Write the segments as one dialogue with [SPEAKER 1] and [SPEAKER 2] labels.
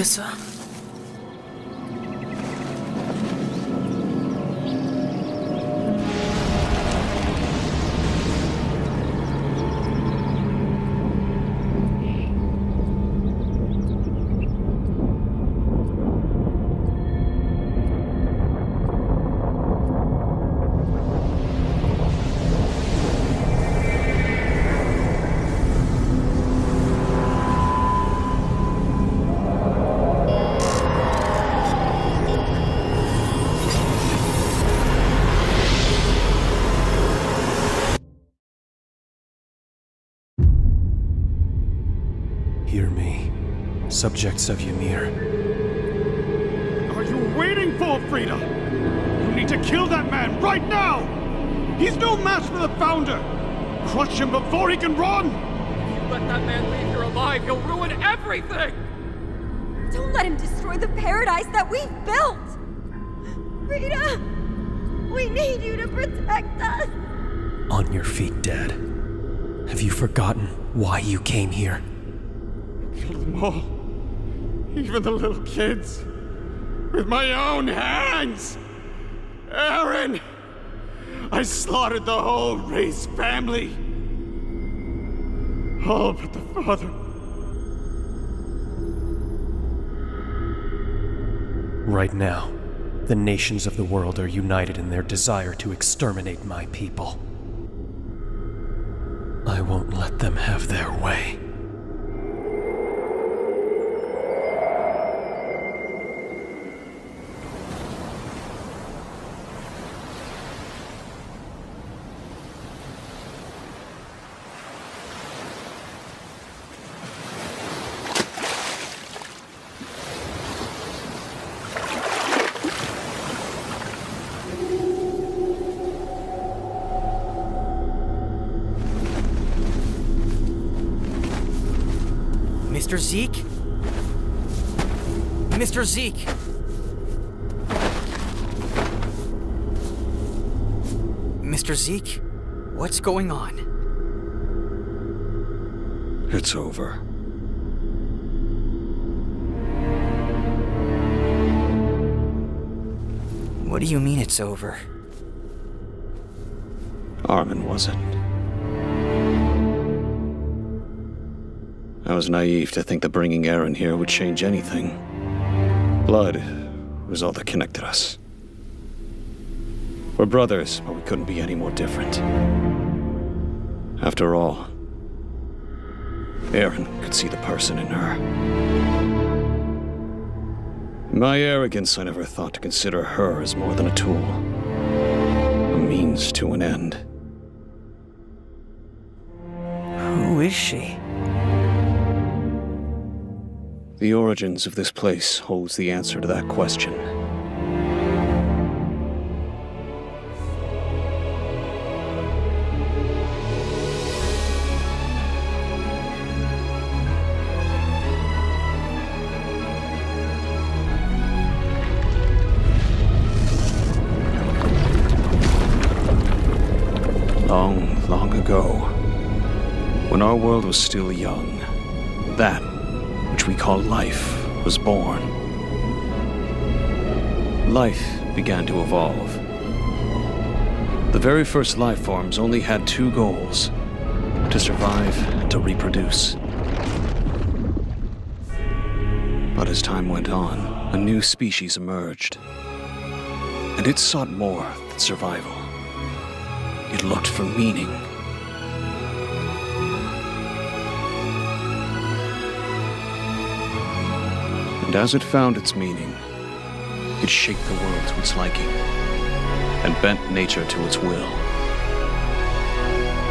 [SPEAKER 1] ça?
[SPEAKER 2] Hear me, subjects of Ymir.
[SPEAKER 3] Are you waiting for, Frida? You need to kill that man right now! He's no match for the Founder! Crush him before he can run!
[SPEAKER 4] If you let that man leave here alive, he'll ruin everything!
[SPEAKER 5] Don't let him destroy the paradise that we've built! Frida! We need you to protect us!
[SPEAKER 2] On your feet, Dad. Have you forgotten why you came here?
[SPEAKER 3] Killed them all. Even the little kids. With my own hands! Aaron! I slaughtered the whole Race family! All but the father.
[SPEAKER 2] Right now, the nations of the world are united in their desire to exterminate my people. I won't let them have their way.
[SPEAKER 1] Mr. Zeke? Mr. Zeke! Mr. Zeke? What's going on?
[SPEAKER 6] It's over.
[SPEAKER 1] What do you mean it's over?
[SPEAKER 6] Armin wasn't. I was naive to think that bringing Aaron here would change anything. Blood was all that connected us. We're brothers, but we couldn't be any more different. After all, Aaron could see the person in her. In my arrogance, I never thought to consider her as more than a tool. A means to an end.
[SPEAKER 1] Who is she?
[SPEAKER 6] The origins of this place holds the answer to that question. Long, long ago, when our world was still young, that which we call life was born. Life began to evolve. The very first life forms only had two goals: to survive and to reproduce. But as time went on, a new species emerged. And it sought more than survival. It looked for meaning. And as it found its meaning, it shaped the world to its liking and bent nature to its will.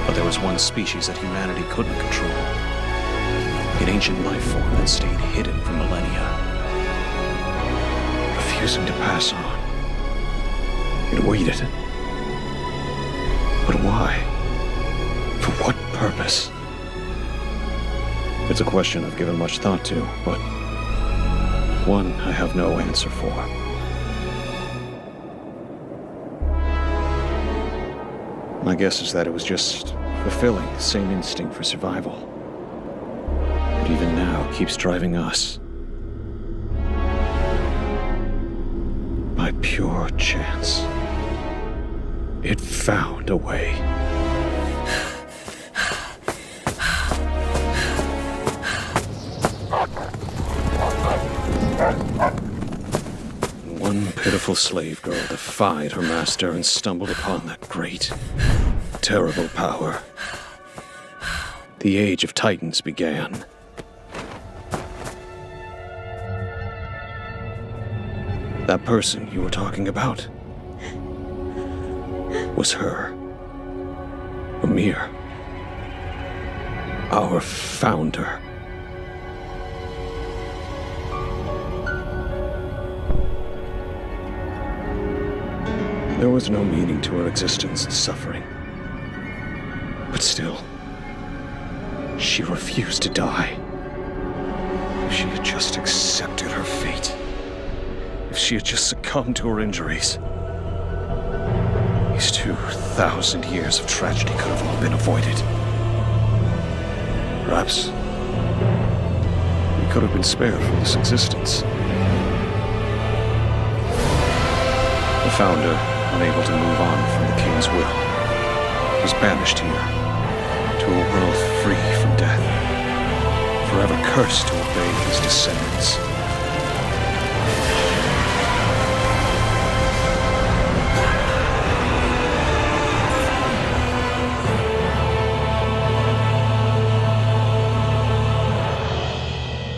[SPEAKER 6] But there was one species that humanity couldn't control. An ancient life form that stayed hidden for millennia, refusing to pass on. It waited. But why? For what purpose? It's a question I've given much thought to, but one I have no answer for. My guess is that it was just fulfilling the same instinct for survival that even now keeps driving us. pure chance. It found a way. One pitiful slave girl defied her master and stumbled upon that great, terrible power. The Age of Titans began. That person you were talking about was her. Ymir. Our founder. There was no meaning to her existence and suffering. But still, she refused to die. If she had just accepted her fate, if she had just succumbed to her injuries, these 2,000 years of tragedy could have all been avoided. Perhaps we could have been spared from this existence. The founder, unable to move on from the king's will, was banished here to a world free from death, forever cursed to obey his descendants.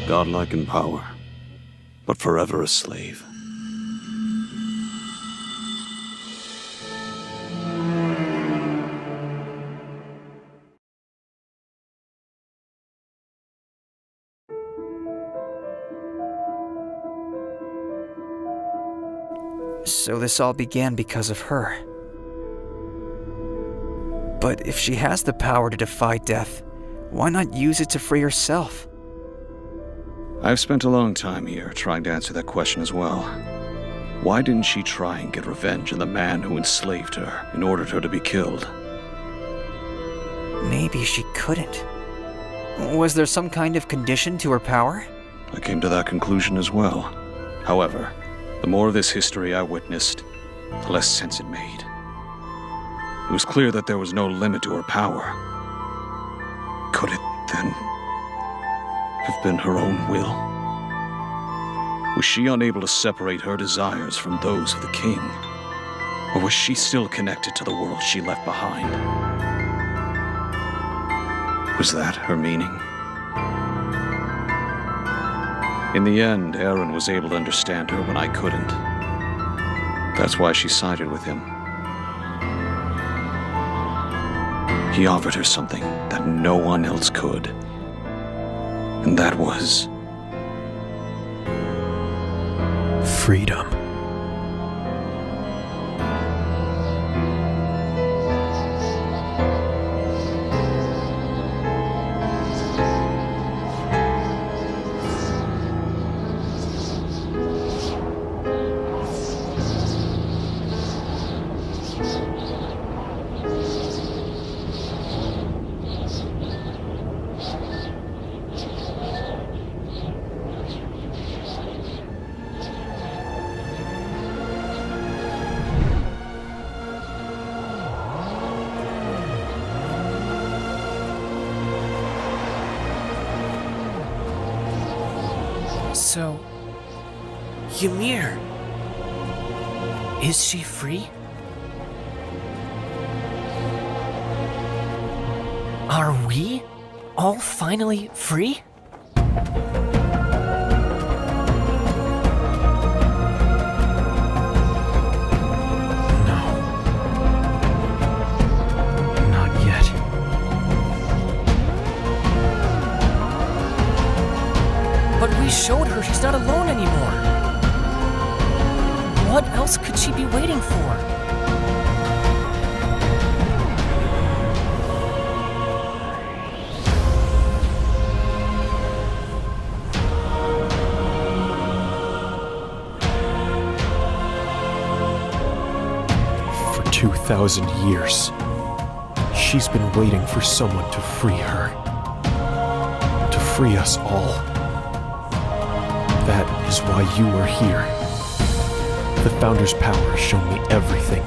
[SPEAKER 6] Godlike in power, but forever a slave.
[SPEAKER 1] So this all began because of her. But if she has the power to defy death, why not use it to free herself?
[SPEAKER 6] I've spent a long time here trying to answer that question as well. Why didn't she try and get revenge on the man who enslaved her and ordered her to be killed?
[SPEAKER 1] Maybe she couldn't. Was there some kind of condition to her power?
[SPEAKER 6] I came to that conclusion as well. However, the more of this history I witnessed, the less sense it made. It was clear that there was no limit to her power. Could it, then, have been her own will? Was she unable to separate her desires from those of the king? Or was she still connected to the world she left behind? Was that her meaning? In the end, Eren was able to understand her when I couldn't. That's why she sided with him. He offered her something that no one else could. And that was...
[SPEAKER 2] freedom.
[SPEAKER 7] So, Ymir, is she free? Are we all finally free? We showed her she's not alone anymore. What else could she be waiting for?
[SPEAKER 2] For 2,000 years, she's been waiting for someone to free her. To free us all. That is why you are here. The Founder's power has shown me everything.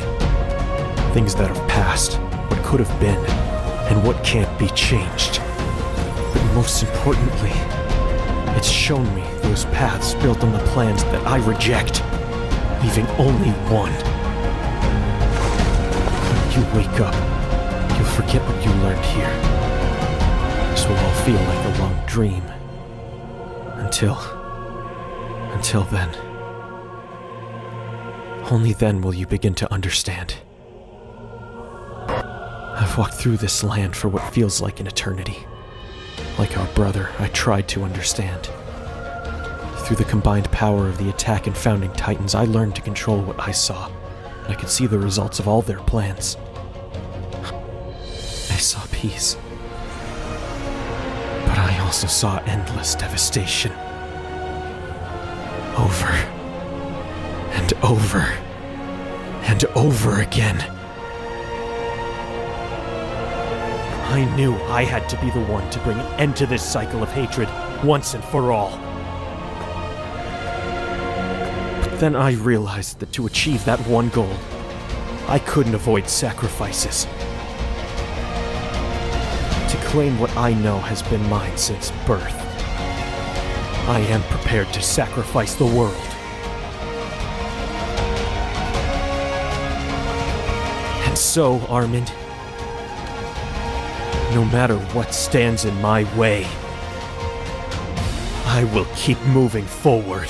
[SPEAKER 2] Things that have passed, what could have been, and what can't be changed. But most importantly, it's shown me those paths built on the plans that I reject, leaving only one. When you wake up, you'll forget what you learned here. This will all feel like a long dream. Until then. Only then will you begin to understand. I've walked through this land for what feels like an eternity. Like our brother, I tried to understand. Through the combined power of the attack and founding titans, I learned to control what I saw. I could see the results of all their plans. I saw peace. But I also saw endless devastation. Over and over and over again. I knew I had to be the one to bring an end to this cycle of hatred once and for all. But then I realized that to achieve that one goal, I couldn't avoid sacrifices. To claim what I know has been mine since birth, I am prepared to sacrifice the world. And so, Armand, no matter what stands in my way, I will keep moving forward.